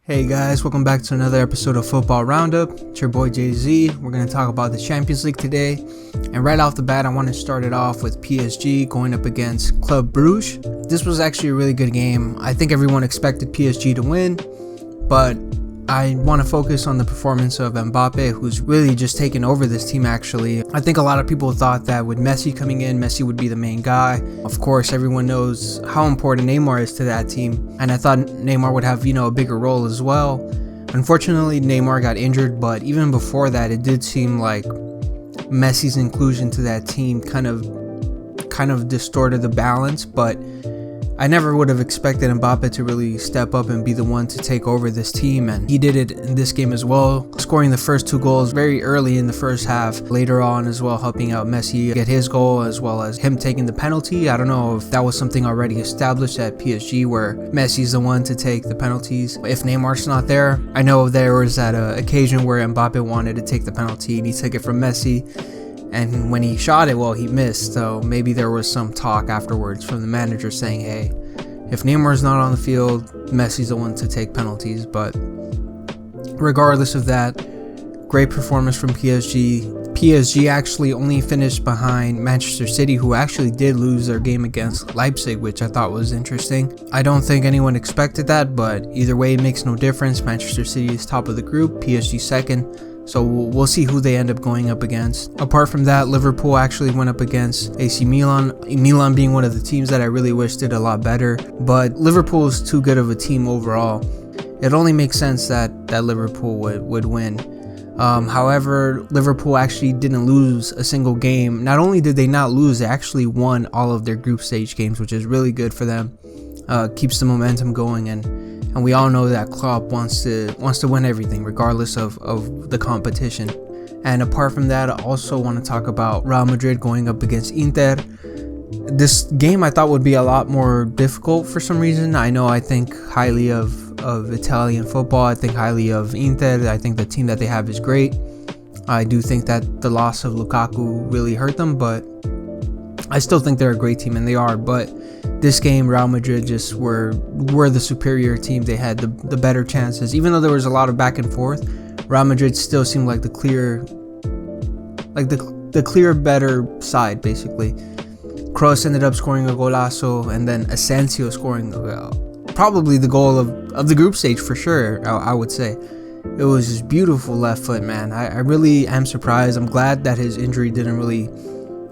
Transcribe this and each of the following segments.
Hey guys, welcome back to another episode of Football Roundup. It's your boy Jay-Z. We're going to talk about the Champions League today. And right off the bat, I want to start it off with PSG going up against Club Brugge. This was actually a really good game. I think everyone expected PSG to win, but I want to focus on the performance of Mbappe, who's really just taken over this team actually. I think a lot of people thought that with Messi coming in, Messi would be the main guy. Of course, everyone knows how important Neymar is to that team, and I thought Neymar would have, a bigger role as well. Unfortunately, Neymar got injured, but even before that, it did seem like Messi's inclusion to that team kind of distorted the balance, but I never would have expected Mbappe to really step up and be the one to take over this team, and he did it in this game as well, scoring the first two goals very early in the first half, later on as well helping out Messi get his goal as well as him taking the penalty. I don't know if that was something already established at PSG where Messi's the one to take the penalties if Neymar's not there. I know there was that occasion where Mbappe wanted to take the penalty and he took it from Messi, and when he shot it, well, he missed. So maybe there was some talk afterwards from the manager saying, hey, if Neymar's not on the field, Messi's the one to take penalties. But regardless of that, great performance from PSG. PSG actually only finished behind Manchester City, who actually did lose their game against Leipzig, which I thought was interesting. I don't think anyone expected that, but either way, it makes no difference. Manchester City is top of the group, PSG second. So we'll see who they end up going up against. Apart from that, Liverpool actually went up against AC Milan. Milan being one of the teams that I really wish did a lot better. But Liverpool is too good of a team overall. It only makes sense that Liverpool would win. However, Liverpool actually didn't lose a single game. Not only did they not lose, they actually won all of their group stage games, which is really good for them. Keeps the momentum going, and we all know that Klopp wants to win everything regardless of the competition. And apart from that, I also want to talk about Real Madrid going up against Inter. This game I thought would be a lot more difficult for some reason. I think highly of Italian football. I think highly of Inter. I think the team that they have is great. I do think that the loss of Lukaku really hurt them, but I still think they're a great team, and they are. But this game, Real Madrid just were the superior team. They had the better chances. Even though there was a lot of back and forth, Real Madrid still seemed like the clear better side, basically. Kroos ended up scoring a golazo, and then Asensio scoring probably the goal of the group stage for sure, I would say. It was just beautiful left foot, man. I really am surprised. I'm glad that his injury didn't really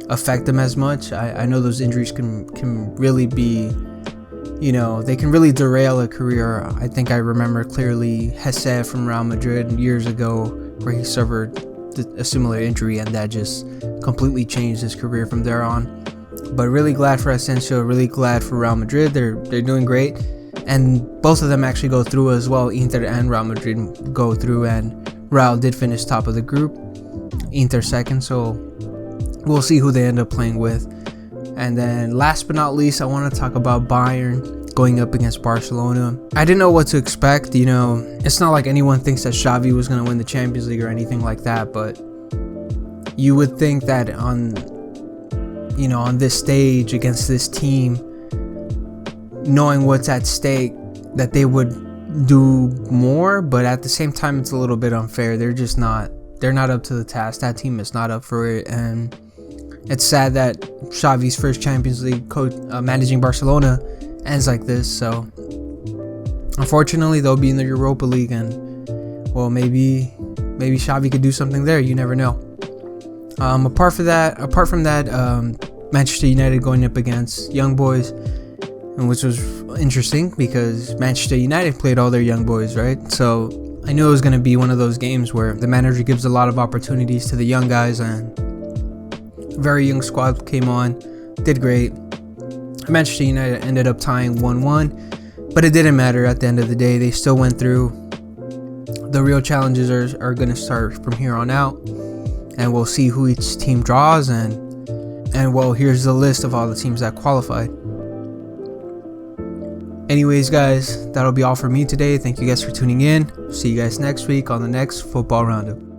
affect them as much. I know those injuries can really be, they can really derail a career. I think I remember clearly Hesse from Real Madrid years ago where he suffered a similar injury, and that just completely changed his career from there on. But really glad for Asensio, really glad for Real Madrid. They're doing great, and both of them actually go through as well. Inter and Real Madrid go through, and Real did finish top of the group, Inter second, so we'll see who they end up playing with. And then last but not least, I want to talk about Bayern going up against Barcelona. I didn't know what to expect. It's not like anyone thinks that Xavi was going to win the Champions League or anything like that, but you would think that on this stage against this team, knowing what's at stake, that they would do more, but at the same time, it's a little bit unfair. They're not up to the task. That team is not up for it, and it's sad that Xavi's first Champions League coach managing Barcelona ends like this. So unfortunately, they'll be in the Europa League, and well, maybe Xavi could do something there. You never know. Apart from that, Manchester United going up against Young Boys, and which was interesting because Manchester United played all their young boys, right? So I knew it was going to be one of those games where the manager gives a lot of opportunities to the young guys, and very young squad came on, did great. Manchester United ended up tying 1-1, but it didn't matter at the end of the day. They still went through. The real challenges are going to start from here on out, and we'll see who each team draws, and well, here's the list of all the teams that qualified. Anyways, guys, that'll be all for me today. Thank you guys for tuning in. See you guys next week on the next Football Roundup.